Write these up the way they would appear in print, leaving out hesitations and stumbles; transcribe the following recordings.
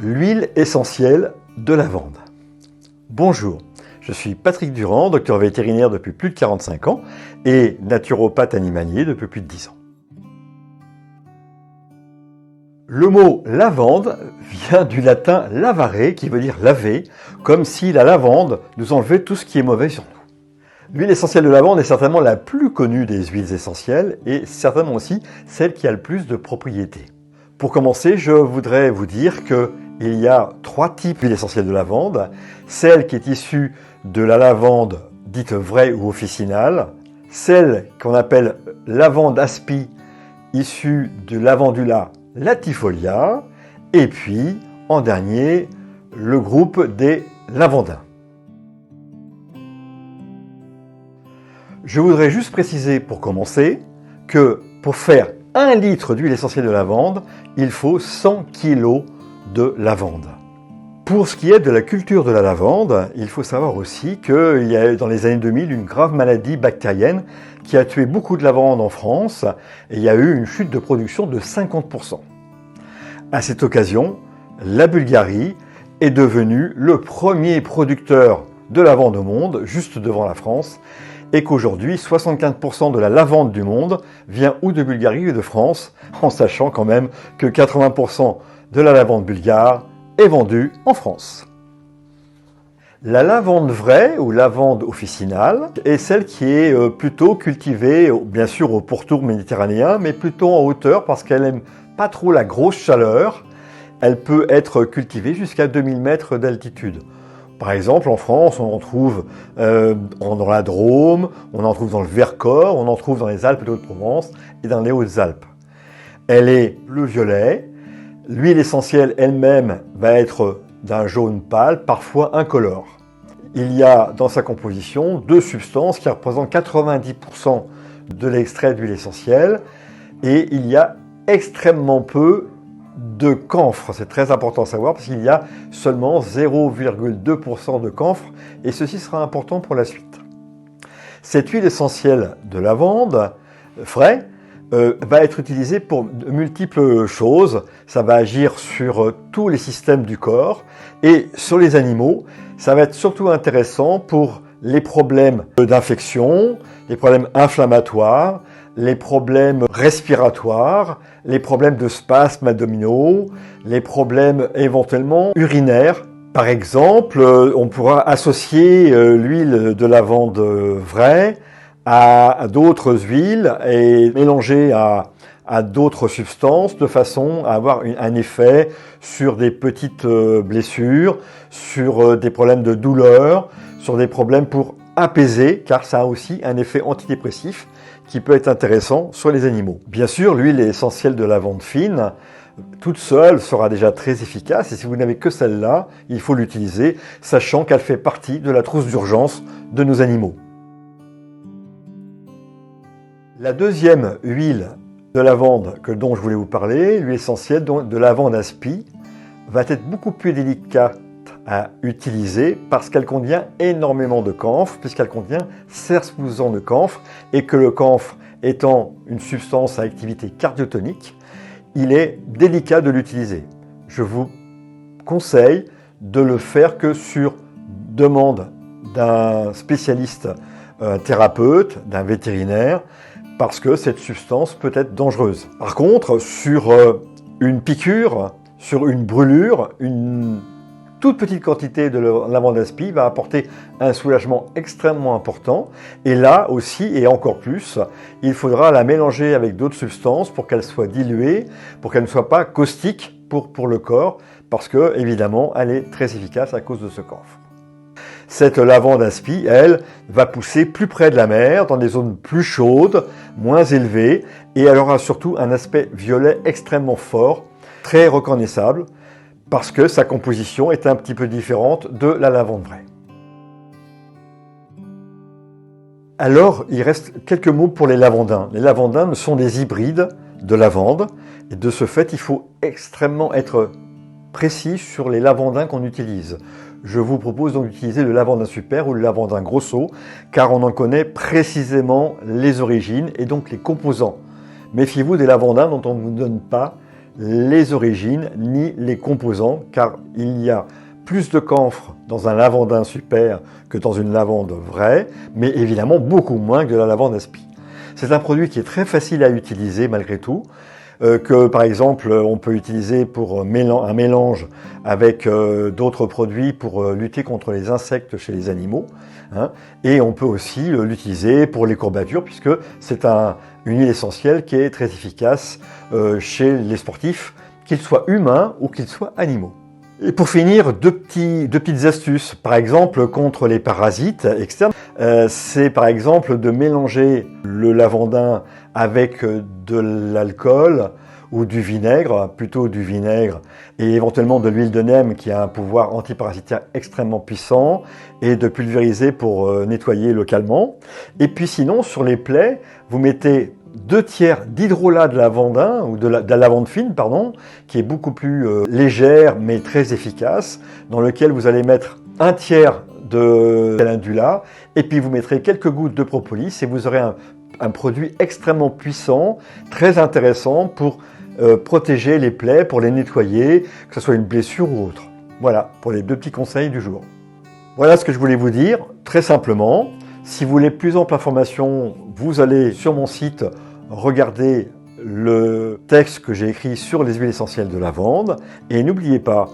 L'huile essentielle de lavande. Bonjour, je suis Patrick Durand, docteur vétérinaire depuis plus de 45 ans et naturopathe animalier depuis plus de 10 ans. Le mot lavande vient du latin lavare qui veut dire laver, comme si la lavande nous enlevait tout ce qui est mauvais sur nous. L'huile essentielle de lavande est certainement la plus connue des huiles essentielles et certainement aussi celle qui a le plus de propriétés. Pour commencer, je voudrais vous dire qu'il y a 3 types d'huile essentielle de lavande. Celle qui est issue de la lavande dite vraie ou officinale, celle qu'on appelle lavande aspi issue de Lavandula latifolia, et puis, en dernier, le groupe des lavandins. Je voudrais juste préciser pour commencer que pour faire 1 litre d'huile essentielle de lavande, il faut 100 kg de lavande. Pour ce qui est de la culture de la lavande, il faut savoir aussi qu'il y a eu dans les années 2000 une grave maladie bactérienne qui a tué beaucoup de lavande en France et il y a eu une chute de production de 50%. À cette occasion, la Bulgarie est devenue le premier producteur de lavande au monde, juste devant la France, et qu'aujourd'hui, 75% de la lavande du monde vient ou de Bulgarie ou de France, en sachant quand même que 80% de la lavande bulgare est vendue en France. La lavande vraie ou lavande officinale est celle qui est plutôt cultivée, bien sûr au pourtour méditerranéen, mais plutôt en hauteur parce qu'elle n'aime pas trop la grosse chaleur. Elle peut être cultivée jusqu'à 2000 mètres d'altitude. Par exemple, en France, on en trouve dans la Drôme, on en trouve dans le Vercors, on en trouve dans les Alpes de Haute-Provence et dans les Hautes-Alpes. Elle est bleu-violet. L'huile essentielle elle-même va être d'un jaune pâle, parfois incolore. Il y a dans sa composition 2 substances qui représentent 90% de l'extrait d'huile essentielle et il y a extrêmement peu de camphre. C'est très important à savoir parce qu'il y a seulement 0,2% de camphre et ceci sera important pour la suite. Cette huile essentielle de lavande frais va être utilisée pour de multiples choses. Ça va agir sur tous les systèmes du corps et sur les animaux. Ça va être surtout intéressant pour les problèmes d'infection, les problèmes inflammatoires, les problèmes respiratoires, les problèmes de spasmes abdominaux, les problèmes éventuellement urinaires. Par exemple, on pourra associer l'huile de lavande vraie à d'autres huiles et mélanger à d'autres substances de façon à avoir un effet sur des petites blessures, sur des problèmes de douleur, sur des problèmes pour apaiser, car ça a aussi un effet antidépressif qui peut être intéressant sur les animaux. Bien sûr, l'huile essentielle de lavande fine, toute seule, sera déjà très efficace et si vous n'avez que celle-là, il faut l'utiliser, sachant qu'elle fait partie de la trousse d'urgence de nos animaux. La deuxième huile de lavande dont je voulais vous parler, l'huile essentielle de lavande aspi, va être beaucoup plus délicate à utiliser parce qu'elle contient énormément de camphre, puisqu'elle contient 16% de camphre et que le camphre étant une substance à activité cardiotonique, il est délicat de l'utiliser. Je vous conseille de le faire que sur demande d'un spécialiste, un thérapeute, d'un vétérinaire, parce que cette substance peut être dangereuse. Par contre, sur une piqûre, sur une brûlure, une toute petite quantité de lavande aspi va apporter un soulagement extrêmement important. Et là aussi, et encore plus, il faudra la mélanger avec d'autres substances pour qu'elle soit diluée, pour qu'elle ne soit pas caustique pour le corps, parce que évidemment, elle est très efficace à cause de ce camphre. Cette lavande aspi, elle, va pousser plus près de la mer, dans des zones plus chaudes, moins élevées, et elle aura surtout un aspect violet extrêmement fort, très reconnaissable, parce que sa composition est un petit peu différente de la lavande vraie. Alors, il reste quelques mots pour les lavandins. Les lavandins sont des hybrides de lavande, et de ce fait, il faut extrêmement être précis sur les lavandins qu'on utilise. Je vous propose donc d'utiliser le lavandin super ou le lavandin grosso, car on en connaît précisément les origines et donc les composants. Méfiez-vous des lavandins dont on ne vous donne pas les origines ni les composants, car il y a plus de camphre dans un lavandin super que dans une lavande vraie, mais évidemment beaucoup moins que de la lavande aspi. C'est un produit qui est très facile à utiliser malgré tout, que par exemple on peut utiliser pour un mélange avec d'autres produits pour lutter contre les insectes chez les animaux, hein, et on peut aussi l'utiliser pour les courbatures puisque c'est une huile essentielle qui est très efficace chez les sportifs, qu'ils soient humains ou qu'ils soient animaux. Et pour finir, deux petites astuces. Par exemple, contre les parasites externes, c'est par exemple de mélanger le lavandin avec de l'alcool ou du vinaigre, plutôt du vinaigre, et éventuellement de l'huile de neem qui a un pouvoir antiparasitaire extrêmement puissant, et de pulvériser pour nettoyer localement. Et puis sinon, sur les plaies, vous mettez 2/3 d'hydrolat de lavandin, ou de la lavande fine, pardon, qui est beaucoup plus légère mais très efficace, dans lequel vous allez mettre 1/3 de calendula, et puis vous mettrez quelques gouttes de propolis, et vous aurez un produit extrêmement puissant, très intéressant pour protéger les plaies, pour les nettoyer, que ce soit une blessure ou autre. Voilà, pour les 2 petits conseils du jour. Voilà ce que je voulais vous dire, très simplement. Si vous voulez plus ample information, vous allez sur mon site regarder le texte que j'ai écrit sur les huiles essentielles de lavande. Et n'oubliez pas,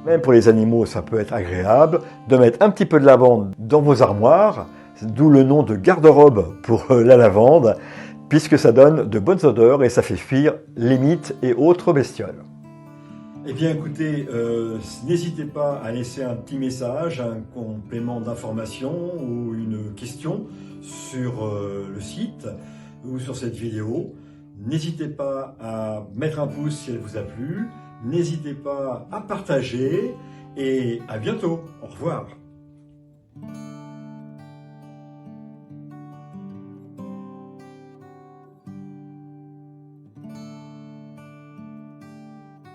même pour les animaux, ça peut être agréable, de mettre un petit peu de lavande dans vos armoires, d'où le nom de garde-robe pour la lavande, puisque ça donne de bonnes odeurs et ça fait fuir les mites et autres bestioles. Eh bien écoutez, n'hésitez pas à laisser un petit message, un complément d'information ou une question sur le site ou sur cette vidéo. N'hésitez pas à mettre un pouce si elle vous a plu, n'hésitez pas à partager et à bientôt. Au revoir.